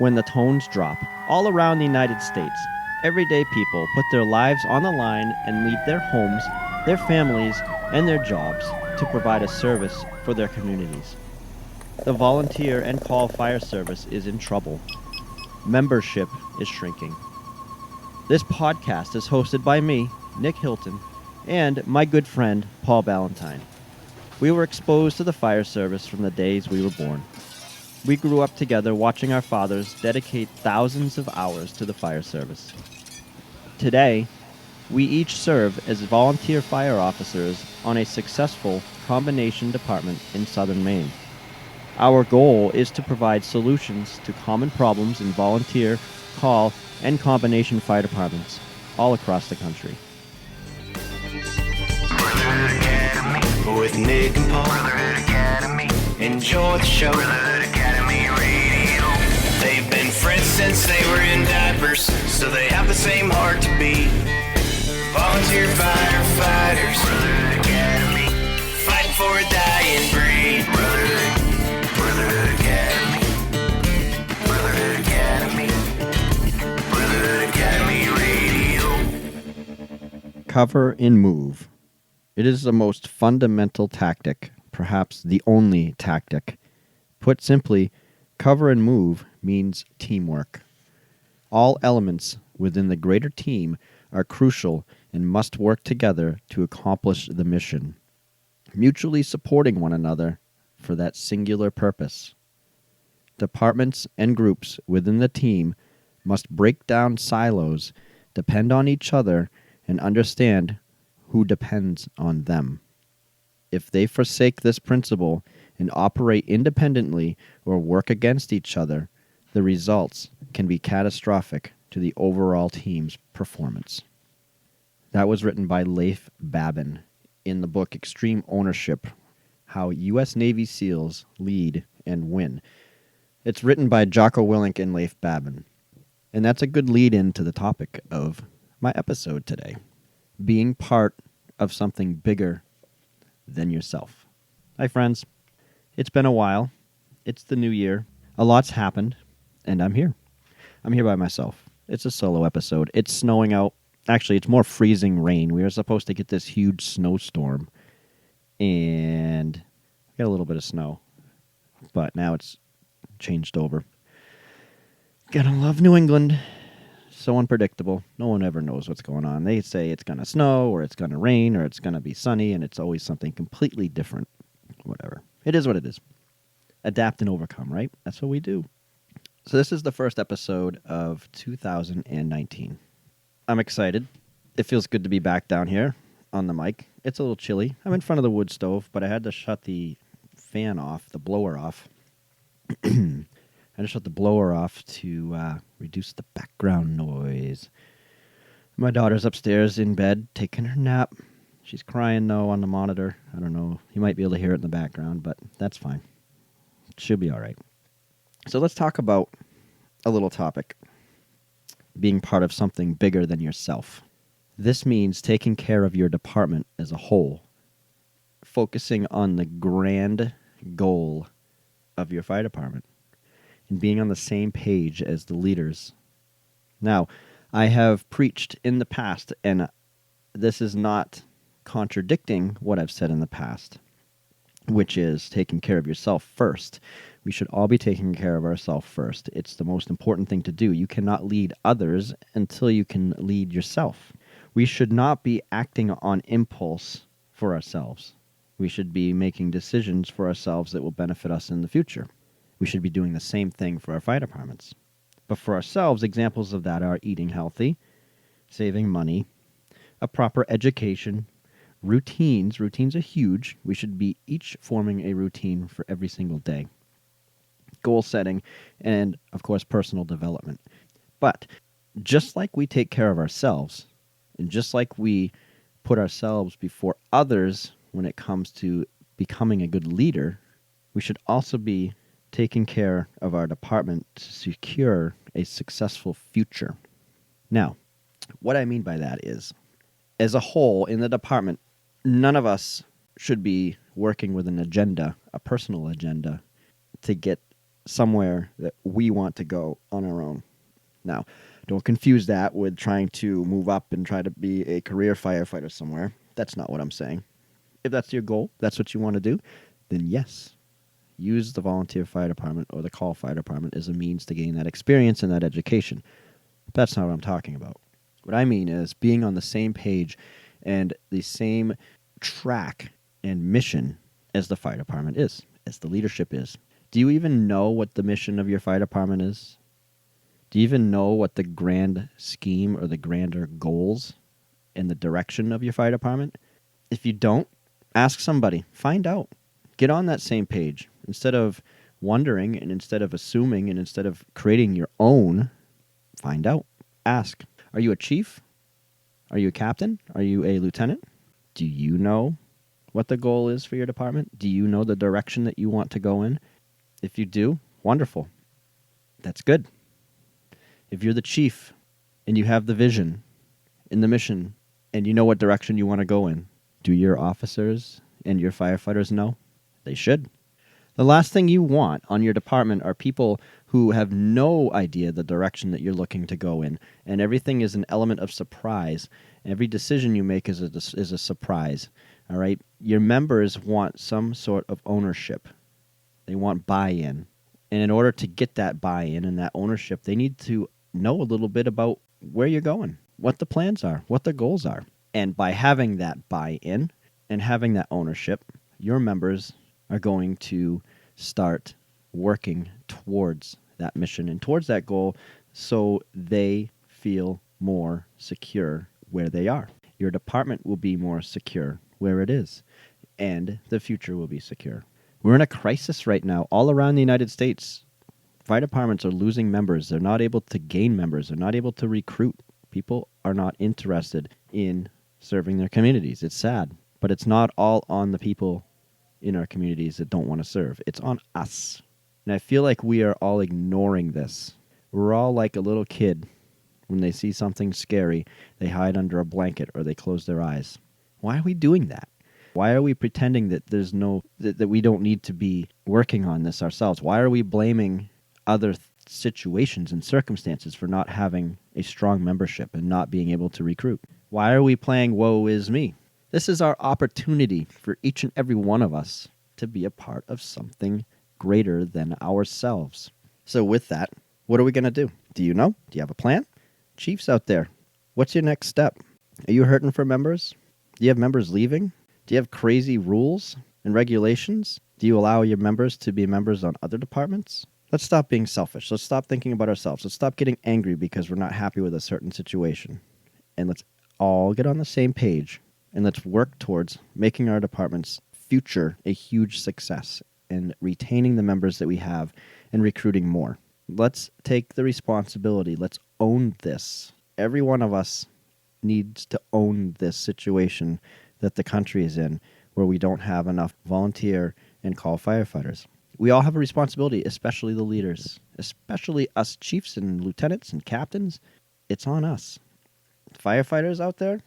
when the tones drop. All around the United States, everyday people put their lives on the line and leave their homes, their families, and their jobs to provide a service for their communities. The volunteer and call fire service is in trouble. Membership is shrinking. This podcast is hosted by me, Nick Hilton, and my good friend, Paul Ballantyne. We were exposed to the fire service from the days we were born. We grew up together watching our fathers dedicate thousands of hours to the fire service. Today, we each serve as volunteer fire officers on a successful combination department in southern Maine. Our goal is to provide solutions to common problems in volunteer, call, and combination fire departments all across the country. Brotherhood Academy with Nick and Paul. Brotherhood Academy. Enjoy the show. Brotherhood Academy Radio. They've been friends since they were in diapers, so they have the same heart to beat. Volunteer firefighters. Brotherhood Academy. Fighting for a dying breed. Brotherhood Academy. Brotherhood Academy. Brotherhood Academy Radio. Cover and move. It is the most fundamental tactic, perhaps the only tactic. Put simply, cover and move means teamwork. All elements within the greater team are crucial and must work together to accomplish the mission, mutually supporting one another for that singular purpose. Departments and groups within the team must break down silos, depend on each other, and understand who depends on them. If they forsake this principle and operate independently or work against each other, the results can be catastrophic to the overall team's performance. That was written by Leif Babin in the book Extreme Ownership: How U.S. Navy SEALs Lead and Win. It's written by Jocko Willink and Leif Babin. And that's a good lead-in to the topic of my episode today: being part of something bigger than yourself. Hi, friends. It's been a while. It's the new year. A lot's happened, and I'm here. I'm here by myself. It's a solo episode. It's snowing out. Actually, it's more freezing rain. We were supposed to get this huge snowstorm, and we got a little bit of snow, but now it's changed over. Gotta love New England. So unpredictable. No one ever knows what's going on. They say it's going to snow, or it's going to rain, or it's going to be sunny, and it's always something completely different. Whatever. It is what it is. Adapt and overcome, right? That's what we do. So this is the first episode of 2019. I'm excited. It feels good to be back down here on the mic. It's a little chilly. I'm in front of the wood stove, but I had to shut the fan off, the blower off. I just shut the blower off to reduce the background noise. My daughter's upstairs in bed taking her nap. She's crying, though, on the monitor. I don't know. You might be able to hear it in the background, but that's fine. It should be all right. So let's talk about a little topic: being part of something bigger than yourself. This means taking care of your department as a whole, focusing on the grand goal of your fire department, and being on the same page as the leaders. Now, I have preached in the past, and this is not contradicting what I've said in the past, which is taking care of yourself first. We should all be taking care of ourselves first. It's the most important thing to do. You cannot lead others until you can lead yourself. We should not be acting on impulse for ourselves. We should be making decisions for ourselves that will benefit us in the future. We should be doing the same thing for our fire departments. But for ourselves, examples of that are eating healthy, saving money, a proper education, routines. Routines are huge. We should be each forming a routine for every single day. Goal setting, and, of course, personal development. But just like we take care of ourselves, and just like we put ourselves before others when it comes to becoming a good leader, we should also be taking care of our department to secure a successful future. Now, what I mean by that is, as a whole in the department, none of us should be working with an agenda, a personal agenda, to get somewhere that we want to go on our own. Now, don't confuse that with trying to move up and try to be a career firefighter somewhere. That's not what I'm saying. If that's your goal, that's what you want to do, then yes, use the volunteer fire department or the call fire department as a means to gain that experience and that education. But that's not what I'm talking about. What I mean is being on the same page and the same track and mission as the fire department is, as the leadership is. Do you even know what the mission of your fire department is? Do you even know what the grand scheme or the grander goals and the direction of your fire department? If you don't, ask somebody. Find out. Get on that same page. Instead of wondering and instead of assuming and instead of creating your own, find out. Ask. Are you a chief? Are you a captain? Are you a lieutenant? Do you know what the goal is for your department? Do you know the direction that you want to go in? If you do, wonderful. That's good. If you're the chief and you have the vision and the mission and you know what direction you want to go in, do your officers and your firefighters know? They should. The last thing you want on your department are people who have no idea the direction that you're looking to go in, and everything is an element of surprise. Every decision you make is a surprise. All right? Your members want some sort of ownership. They want buy-in. And in order to get that buy-in and that ownership, they need to know a little bit about where you're going, what the plans are, what the goals are. And by having that buy-in and having that ownership, your members are going to start working towards that mission and towards that goal so they feel more secure where they are. Your department will be more secure where it is, and the future will be secure. We're in a crisis right now all around the United States. Fire departments are losing members. They're not able to gain members. They're not able to recruit. People are not interested in serving their communities. It's sad, but it's not all on the people in our communities that don't want to serve. It's on us. And I feel like we are all ignoring this. We're all like a little kid. When they see something scary, they hide under a blanket or they close their eyes. Why are we doing that? Why are we pretending that that we don't need to be working on this ourselves? Why are we blaming other situations and circumstances for not having a strong membership and not being able to recruit? Why are we playing woe is me? This is our opportunity for each and every one of us to be a part of something greater than ourselves. So with that, what are we going to do? Do you know? Do you have a plan? Chiefs out there, what's your next step? Are you hurting for members? Do you have members leaving? Do you have crazy rules and regulations? Do you allow your members to be members on other departments? Let's stop being selfish. Let's stop thinking about ourselves. Let's stop getting angry because we're not happy with a certain situation. And let's all get on the same page and let's work towards making our department's future a huge success and retaining the members that we have and recruiting more. Let's take the responsibility. Let's own this. Every one of us needs to own this situation that the country is in where we don't have enough volunteer and call firefighters. We all have a responsibility, especially the leaders, especially us chiefs and lieutenants and captains. It's on us. Firefighters out there, if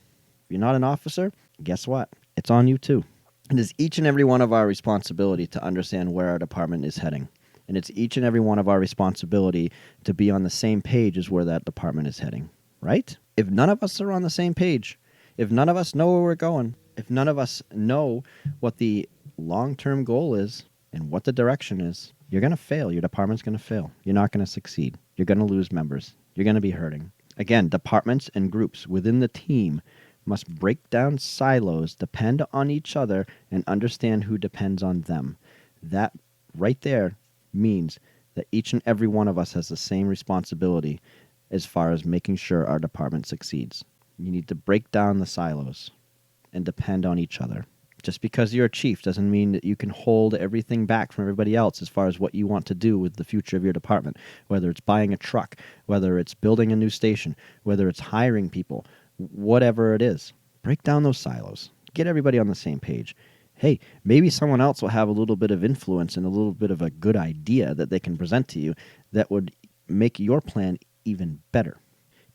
you're not an officer, guess what? It's on you too. It is each and every one of our responsibility to understand where our department is heading. And it's each and every one of our responsibility to be on the same page as where that department is heading, right? If none of us are on the same page, if none of us know where we're going, if none of us know what the long-term goal is and what the direction is, you're going to fail. Your department's going to fail. You're not going to succeed. You're going to lose members. You're going to be hurting. Again, departments and groups within the team must break down silos, depend on each other, and understand who depends on them. That right there means that each and every one of us has the same responsibility as far as making sure our department succeeds. You need to break down the silos and depend on each other. Just because you're a chief doesn't mean that you can hold everything back from everybody else as far as what you want to do with the future of your department, whether it's buying a truck, whether it's building a new station, whether it's hiring people, whatever it is. Break down those silos. Get everybody on the same page. Hey, maybe someone else will have a little bit of influence and a little bit of a good idea that they can present to you that would make your plan even better.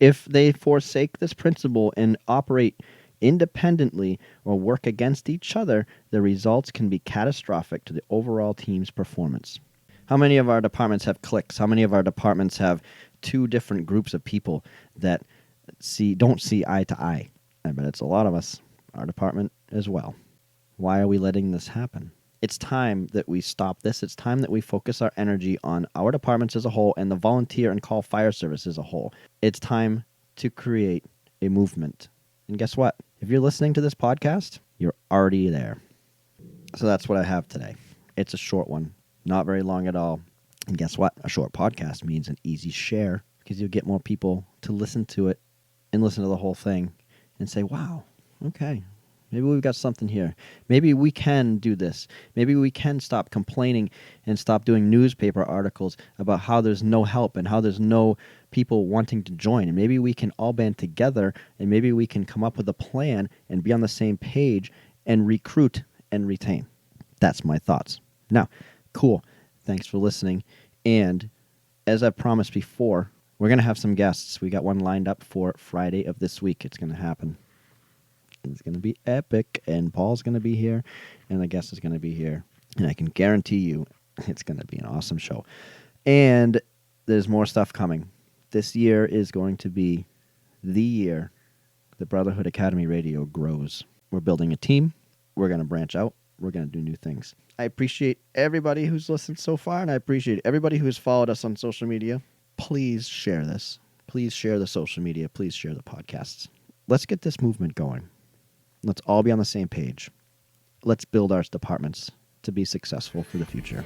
If they forsake this principle and operate independently or work against each other, the results can be catastrophic to the overall team's performance. How many of our departments have cliques? How many of our departments have two different groups of people that don't see eye to eye? I bet it's a lot of us, our department as well. Why are we letting this happen? It's time that we stop this. It's time that we focus our energy on our departments as a whole and the volunteer and call fire service as a whole. It's time to create a movement. And guess what? If you're listening to this podcast, you're already there. So that's what I have today. It's a short one, not very long at all. And guess what? A short podcast means an easy share because you'll get more people to listen to it and listen to the whole thing and say, wow, okay, maybe we've got something here. Maybe we can do this. Maybe we can stop complaining and stop doing newspaper articles about how there's no help and how there's no people wanting to join. And maybe we can all band together and maybe we can come up with a plan and be on the same page and recruit and retain. That's my thoughts. Now, cool. Thanks for listening. And as I promised before, we're going to have some guests. We got one lined up for Friday of this week. It's going to happen. It's going to be epic, and Paul's going to be here, and the guest is going to be here. And I can guarantee you it's going to be an awesome show. And there's more stuff coming. This year is going to be the year the Brotherhood Academy Radio grows. We're building a team. We're going to branch out. We're going to do new things. I appreciate everybody who's listened so far, and I appreciate everybody who's followed us on social media. Please share this. Please share the social media. Please share the podcasts. Let's get this movement going. Let's all be on the same page. Let's build our departments to be successful for the future.